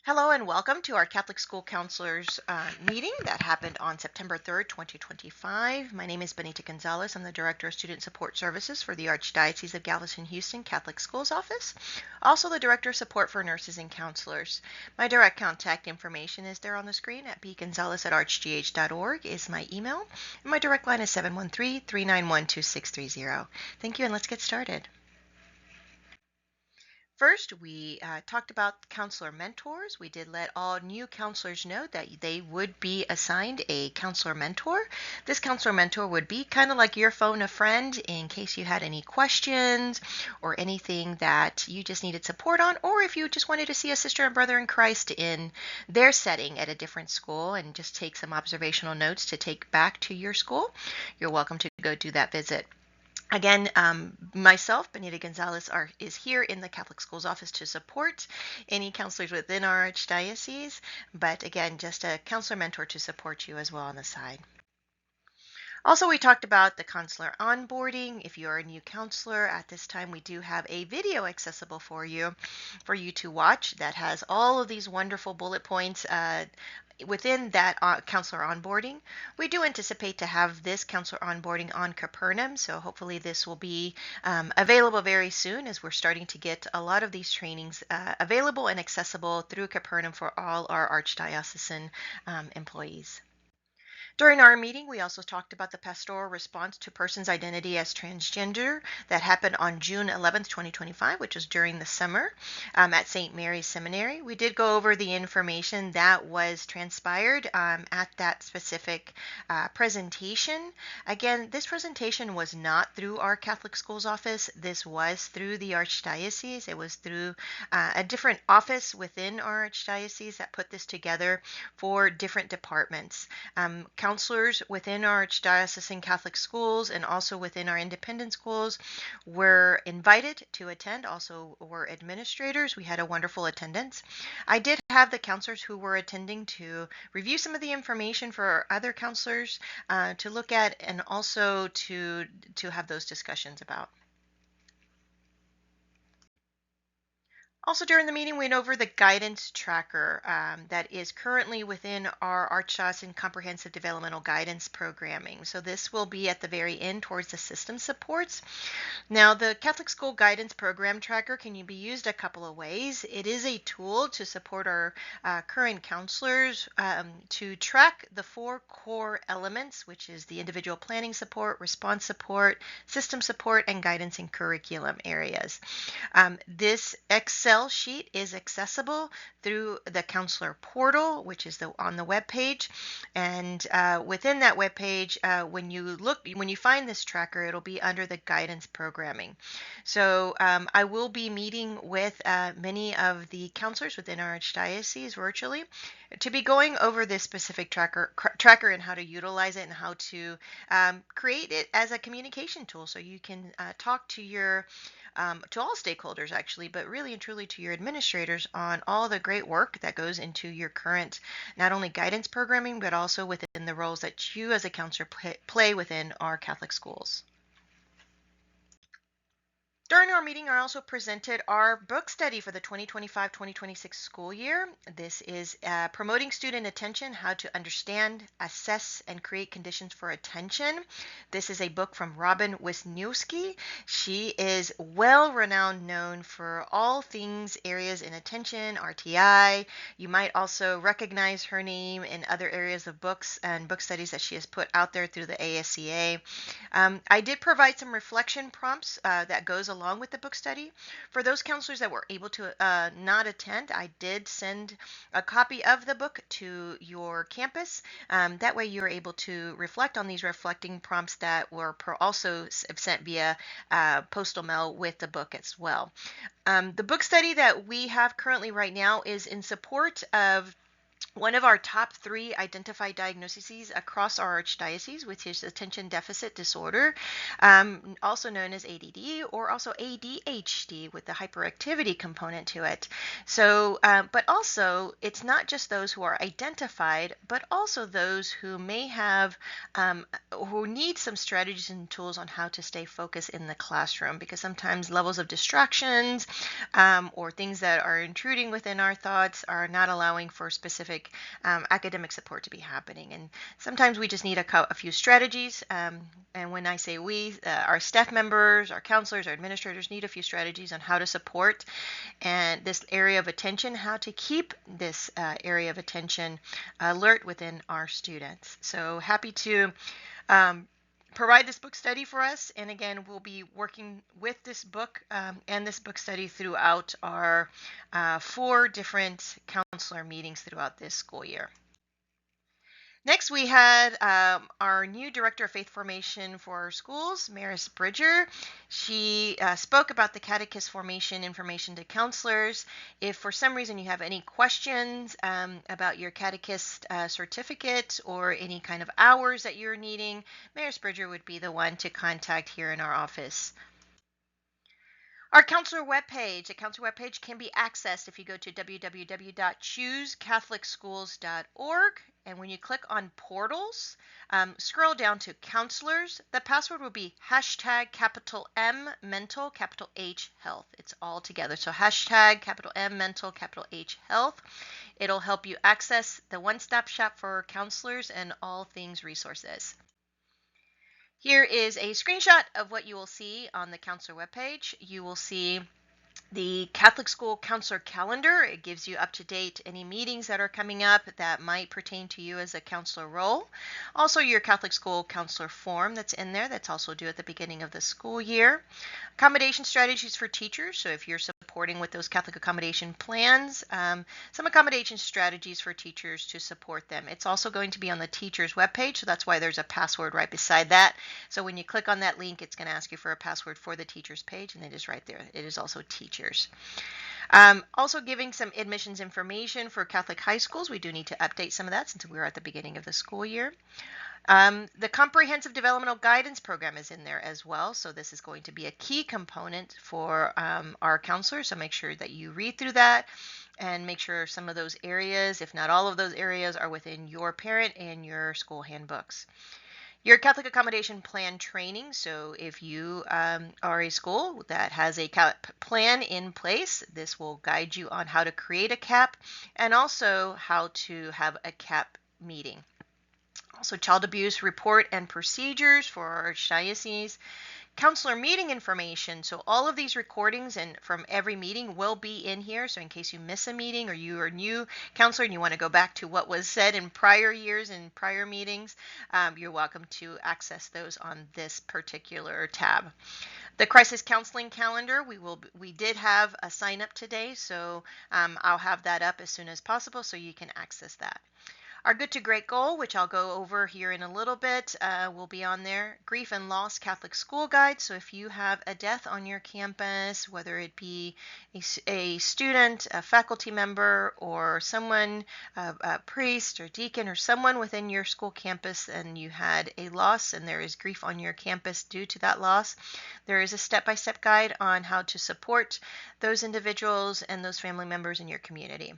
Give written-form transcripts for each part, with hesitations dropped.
Hello and welcome to our Catholic School Counselors meeting that happened on September 3rd, 2025. My name is Benita Gonzalez. I'm the Director of Student Support Services for the Archdiocese of Galveston-Houston Catholic Schools Office, also the Director of Support for Nurses and Counselors. My direct contact information is there on the screen at bgonzalez@archgh.org is my email, and my direct line is 713-391-2630. Thank you, and let's get started. First, we talked about counselor mentors. We did let all new counselors know that they would be assigned a counselor mentor. This counselor mentor would be kind of like your phone a friend in case you had any questions or anything that you just needed support on, or if you just wanted to see a sister and brother in Christ in their setting at a different school and just take some observational notes to take back to your school, you're welcome to go do that visit. Again, myself, Benita Gonzalez, is here in the Catholic Schools Office to support any counselors within our archdiocese, but again, just a counselor mentor to support you as well on the side. Also, we talked about the counselor onboarding. If you're a new counselor at this time, we do have a video accessible for you to watch that has all of these wonderful bullet points within that counselor onboarding. We do anticipate to have this counselor onboarding on Capernaum, so hopefully this will be available very soon as we're starting to get a lot of these trainings available and accessible through Capernaum for all our archdiocesan employees. During our meeting, we also talked about the pastoral response to persons' identity as transgender that happened on June 11th, 2025, which was during the summer at St. Mary's Seminary. We did go over the information that was transpired at that specific presentation. Again, this presentation was not through our Catholic Schools Office. This was through the Archdiocese. It was through a different office within our Archdiocese that put this together for different departments. Counselors within our Archdiocesan Catholic schools and also within our independent schools were invited to attend, also were administrators. We had a wonderful attendance. I did have the counselors who were attending to review some of the information for other counselors to look at and also to have those discussions about. Also, during the meeting, we went over the guidance tracker that is currently within our Archdiocesan Comprehensive Developmental Guidance Programming. So this will be at the very end towards the system supports. Now, the Catholic School Guidance Program Tracker can be used a couple of ways. It is a tool to support our current counselors to track the 4 core elements, which is the individual planning support, response support, system support, and guidance and curriculum areas. This Excel sheet is accessible through the counselor portal, which is on the web page, and within that web page, when you find this tracker, it'll be under the guidance programming. So I will be meeting with many of the counselors within our archdiocese virtually to be going over this specific tracker and how to utilize it and how to create it as a communication tool so you can talk to your to all stakeholders actually, but really and truly to your administrators on all the great work that goes into your current not only guidance programming, but also within the roles that you as a counselor play within our Catholic schools. During our meeting, I also presented our book study for the 2025-2026 school year. This is Promoting Student Attention, How to Understand, Assess, and Create Conditions for Attention. This is a book from Robin Wisniewski. She is well-renowned, known for all things areas in attention, RTI. You might also recognize her name in other areas of books and book studies that she has put out there through the ASCA. I did provide some reflection prompts that goes along with the book study. For those counselors that were able to not attend, I did send a copy of the book to your campus. That way you're able to reflect on these reflecting prompts that were also sent via postal mail with the book as well. The book study that we have currently right now is in support of one of our top 3 identified diagnoses across our archdiocese, which is attention deficit disorder, also known as ADD, or also ADHD with the hyperactivity component to it. So, but also it's not just those who are identified, but also those who may have, who need some strategies and tools on how to stay focused in the classroom, because sometimes levels of distractions or things that are intruding within our thoughts are not allowing for specific academic support to be happening. And sometimes we just need a few strategies. And when I say we, our staff members, our counselors, our administrators need a few strategies on how to support and this area of attention, how to keep this area of attention alert within our students. So happy to provide this book study for us. And again, we'll be working with this book and this book study throughout our 4 different counselor meetings throughout this school year. Next, we had our new Director of Faith Formation for our schools, Maris Bridger. She spoke about the catechist formation information to counselors. If for some reason you have any questions about your catechist certificate or any kind of hours that you're needing, Maris Bridger would be the one to contact here in our office. Our counselor webpage. The counselor webpage can be accessed if you go to www.choosecatholicschools.org. And when you click on portals, scroll down to counselors. The password will be hashtag capital M mental, capital H health. It's all together. So hashtag capital M mental, capital H health. It'll help you access the one-stop shop for counselors and all things resources. Here is a screenshot of what you will see on the counselor webpage. You will see the Catholic School Counselor Calendar. It gives you up to date any meetings that are coming up that might pertain to you as a counselor role. Also, your Catholic School Counselor form that's in there, that's also due at the beginning of the school year. Accommodation strategies for teachers. So if you're supporting with those Catholic accommodation plans, some accommodation strategies for teachers to support them. It's also going to be on the teacher's webpage, so that's why there's a password right beside that. So when you click on that link, it's going to ask you for a password for the teacher's page, and it is right there. It is also teachers. Also giving some admissions information for Catholic high schools. We do need to update some of that since we're at the beginning of the school year. The Comprehensive Developmental Guidance Program is in there as well. So this is going to be a key component for our counselors. So make sure that you read through that and make sure some of those areas, if not all of those areas, are within your parent and your school handbooks. Your Catholic accommodation plan training. So if you are a school that has a CAP plan in place, this will guide you on how to create a CAP and also how to have a CAP meeting. Also, child abuse report and procedures for our archdiocese. Counselor meeting information. So all of these recordings and from every meeting will be in here. So in case you miss a meeting or you are a new counselor and you want to go back to what was said in prior years and prior meetings, you're welcome to access those on this particular tab. The crisis counseling calendar, we did have a sign up today, so I'll have that up as soon as possible so you can access that. Our Good to Great goal, which I'll go over here in a little bit, will be on there. Grief and Loss Catholic School Guide. So if you have a death on your campus, whether it be a student, a faculty member, or someone, a priest or deacon, or someone within your school campus, and you had a loss and there is grief on your campus due to that loss, there is a step-by-step guide on how to support those individuals and those family members in your community.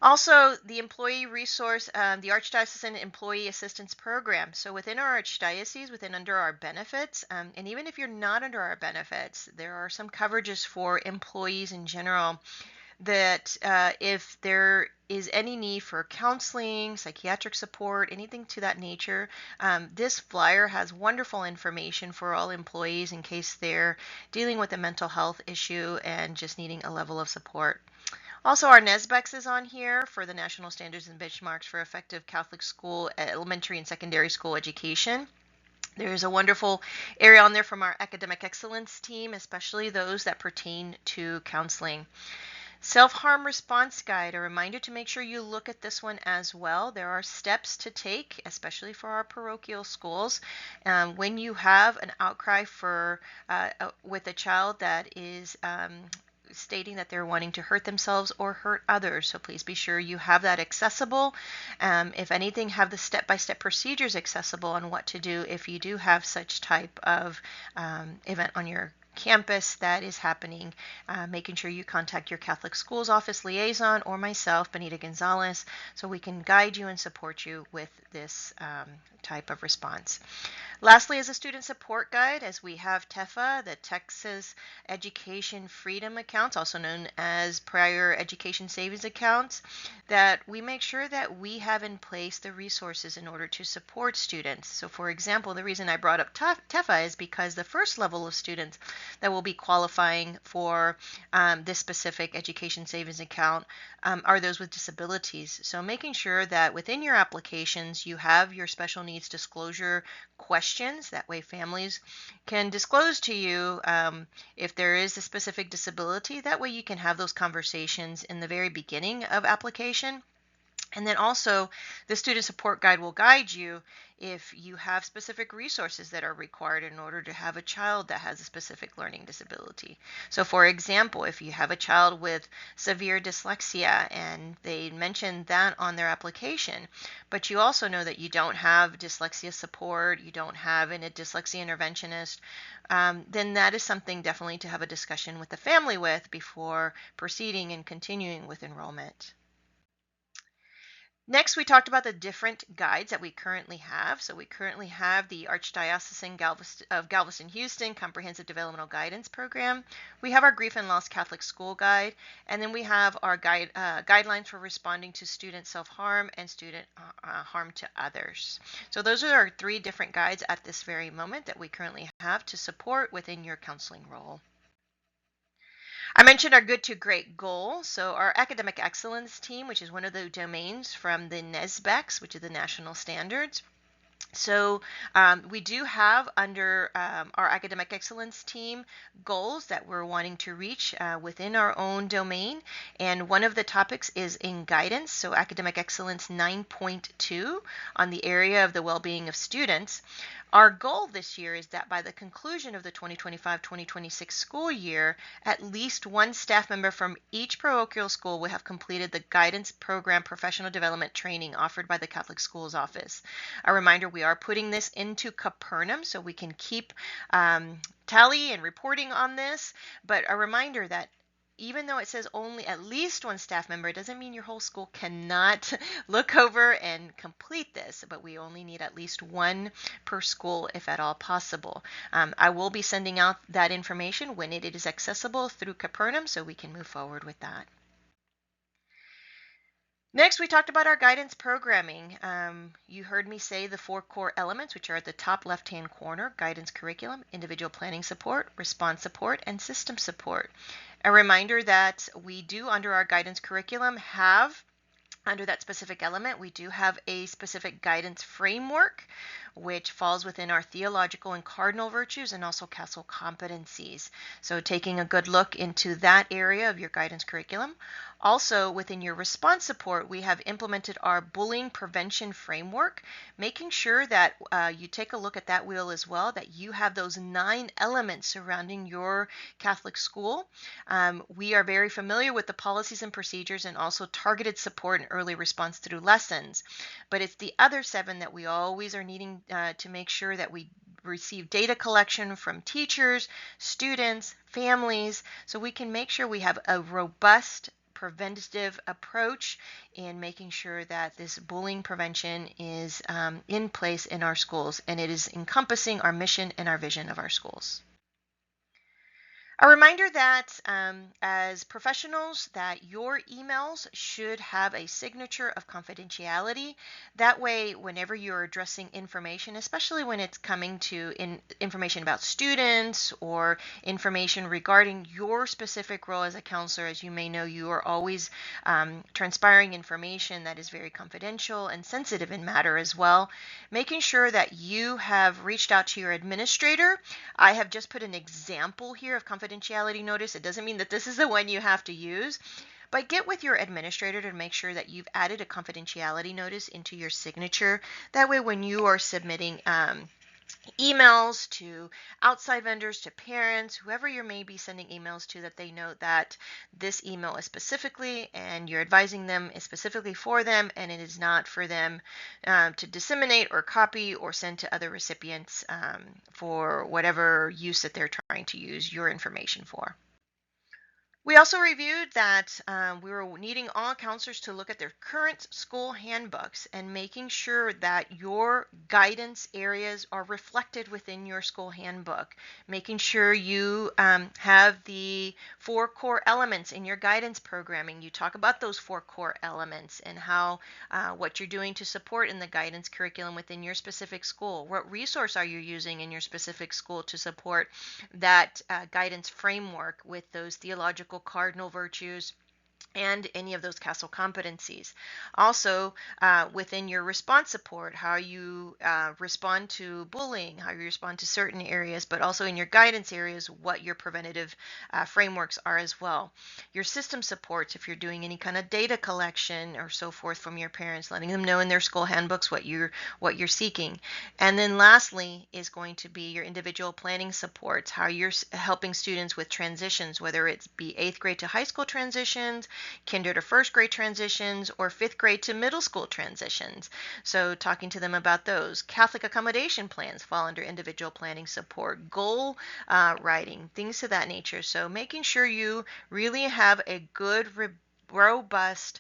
Also, the employee resource, the Archdiocesan Employee Assistance Program. So within our archdiocese, under our benefits, and even if you're not under our benefits, there are some coverages for employees in general that if there is any need for counseling, psychiatric support, anything to that nature, this flyer has wonderful information for all employees in case they're dealing with a mental health issue and just needing a level of support. Also, our NSBEX is on here for the National Standards and Benchmarks for Effective Catholic School, Elementary and Secondary School Education. There's a wonderful area on there from our academic excellence team, especially those that pertain to counseling. Self-harm response guide, a reminder to make sure you look at this one as well. There are steps to take, especially for our parochial schools. When you have an outcry for with a child that is stating that they're wanting to hurt themselves or hurt others. So please be sure you have that accessible. If anything, have the step-by-step procedures accessible on what to do if you do have such type of event on your campus that is happening, making sure you contact your Catholic Schools Office liaison or myself, Benita Gonzalez, so we can guide you and support you with this type of response. Lastly, as a student support guide, as we have TEFA, the Texas Education Freedom Accounts, also known as Prior Education Savings Accounts, that we make sure that we have in place the resources in order to support students. So for example, the reason I brought up TEFA is because the first level of students that will be qualifying for this specific education savings account are those with disabilities. So making sure that within your applications you have your special needs disclosure questions. That way families can disclose to you if there is a specific disability. That way you can have those conversations in the very beginning of application. And then also the student support guide will guide you if you have specific resources that are required in order to have a child that has a specific learning disability. So for example, if you have a child with severe dyslexia and they mention that on their application, but you also know that you don't have dyslexia support, you don't have a dyslexia interventionist, then that is something definitely to have a discussion with the family with before proceeding and continuing with enrollment. Next, we talked about the different guides that we currently have. So we currently have the Archdiocese of Galveston-Houston Comprehensive Developmental Guidance Program. We have our Grief and Loss Catholic School Guide, and then we have our guidelines for responding to student self-harm and student harm to others. So those are our 3 different guides at this very moment that we currently have to support within your counseling role. I mentioned our good to great goal. So our academic excellence team, which is one of the domains from the NSBECS, which is the national standards. So we do have under our academic excellence team goals that we're wanting to reach within our own domain. And one of the topics is in guidance. So academic excellence 9.2 on the area of the well-being of students. Our goal this year is that by the conclusion of the 2025-2026 school year, at least one staff member from each parochial school will have completed the guidance program professional development training offered by the Catholic Schools Office. A reminder, we are putting this into Capernaum so we can keep tally and reporting on this, but a reminder that even though it says only at least one staff member, it doesn't mean your whole school cannot look over and complete this, but we only need at least one per school if at all possible. I will be sending out that information when it is accessible through Capernaum so we can move forward with that. Next, we talked about our guidance programming. You heard me say the 4 core elements, which are at the top left-hand corner: guidance curriculum, individual planning support, response support, and system support. A reminder that we do, under our guidance curriculum, have under that specific element, we do have a specific guidance framework, which falls within our theological and cardinal virtues and also castle competencies. So taking a good look into that area of your guidance curriculum. Also, within your response support, we have implemented our bullying prevention framework, making sure that you take a look at that wheel as well, that you have those 9 elements surrounding your Catholic school. We are very familiar with the policies and procedures and also targeted support and early response through lessons, but it's the other 7 that we always are needing to make sure that we receive data collection from teachers, students, families, so we can make sure we have a robust preventative approach in making sure that this bullying prevention is in place in our schools, and it is encompassing our mission and our vision of our schools. A reminder that as professionals, that your emails should have a signature of confidentiality. That way, whenever you're addressing information, especially when it's coming to information about students or information regarding your specific role as a counselor, as you may know, you are always transpiring information that is very confidential and sensitive in matter as well. Making sure that you have reached out to your administrator. I have just put an example here of confidentiality notice. It doesn't mean that this is the one you have to use, but get with your administrator to make sure that you've added a confidentiality notice into your signature. That way, when you are submitting emails to outside vendors, to parents, whoever you may be sending emails to, that they know that this email is specifically, and you're advising them is specifically for them, and it is not for them to disseminate or copy or send to other recipients for whatever use that they're trying to use your information for. We also reviewed that we were needing all counselors to look at their current school handbooks and making sure that your guidance areas are reflected within your school handbook. Making sure you have the 4 core elements in your guidance programming. You talk about those 4 core elements and how what you're doing to support in the guidance curriculum within your specific school. What resource are you using in your specific school to support that guidance framework with those theological cardinal virtues and any of those CASEL competencies. Also, within your response support, how you respond to bullying, how you respond to certain areas, but also in your guidance areas, what your preventative frameworks are as well. Your system supports, if you're doing any kind of data collection or so forth from your parents, letting them know in their school handbooks what you're seeking. And then lastly is going to be your individual planning supports, how you're helping students with transitions, whether it's be 8th grade to high school transitions, kinder to first grade transitions, or 5th grade to middle school transitions. So talking to them about those. Catholic accommodation plans fall under individual planning support, goal writing, things to that nature. So making sure you really have a good, robust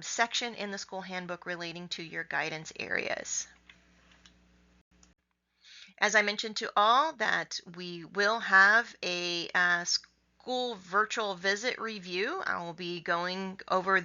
section in the school handbook relating to your guidance areas. As I mentioned to all, that we will have a school virtual visit review. I will be going over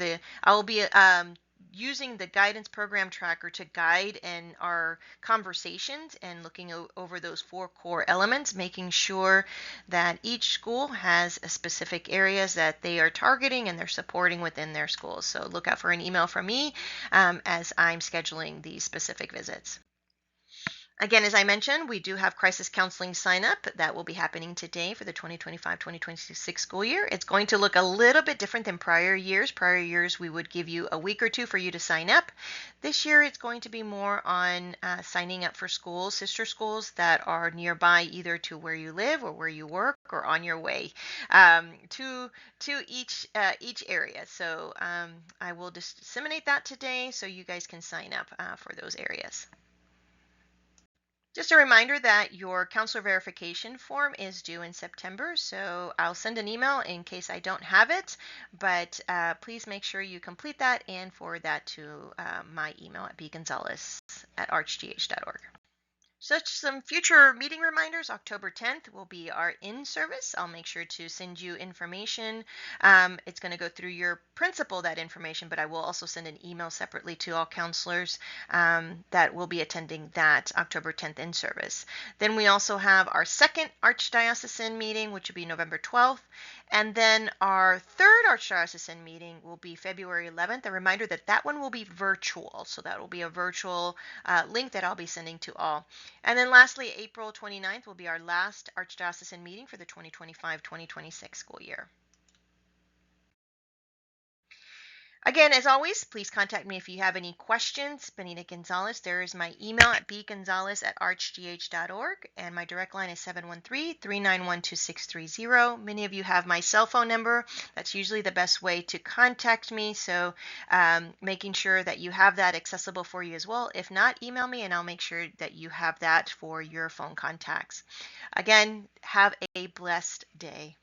using the guidance program tracker to guide in our conversations and looking over those 4 core elements, making sure that each school has a specific areas that they are targeting and they're supporting within their schools. So look out for an email from me as I'm scheduling these specific visits. Again, as I mentioned, we do have crisis counseling sign up that will be happening today for the 2025-2026 school year. It's going to look a little bit different than prior years. Prior years, we would give you a week or 2 for you to sign up. This year, it's going to be more on signing up for schools, sister schools that are nearby, either to where you live or where you work or on your way to each area. So I will disseminate that today so you guys can sign up for those areas. Just a reminder that your counselor verification form is due in September, so I'll send an email in case I don't have it, but please make sure you complete that and forward that to my email at bgonzalez@archgh.org. Such some future meeting reminders. October 10th will be our in-service. I'll make sure to send you information. It's going to go through your principal, that information, but I will also send an email separately to all counselors that will be attending that October 10th in-service. Then we also have our second Archdiocesan meeting, which will be November 12th. And then our third Archdiocesan meeting will be February 11th. A reminder that that one will be virtual. So that will be a virtual link that I'll be sending to all. And then lastly, April 29th will be our last Archdiocesan meeting for the 2025-2026 school year. Again, as always, please contact me if you have any questions. Benita Gonzalez. There is my email at bgonzalez@archgh.org, and my direct line is 713-391-2630. Many of you have my cell phone number. That's usually the best way to contact me, so making sure that you have that accessible for you as well. If not, email me, and I'll make sure that you have that for your phone contacts. Again, have a blessed day.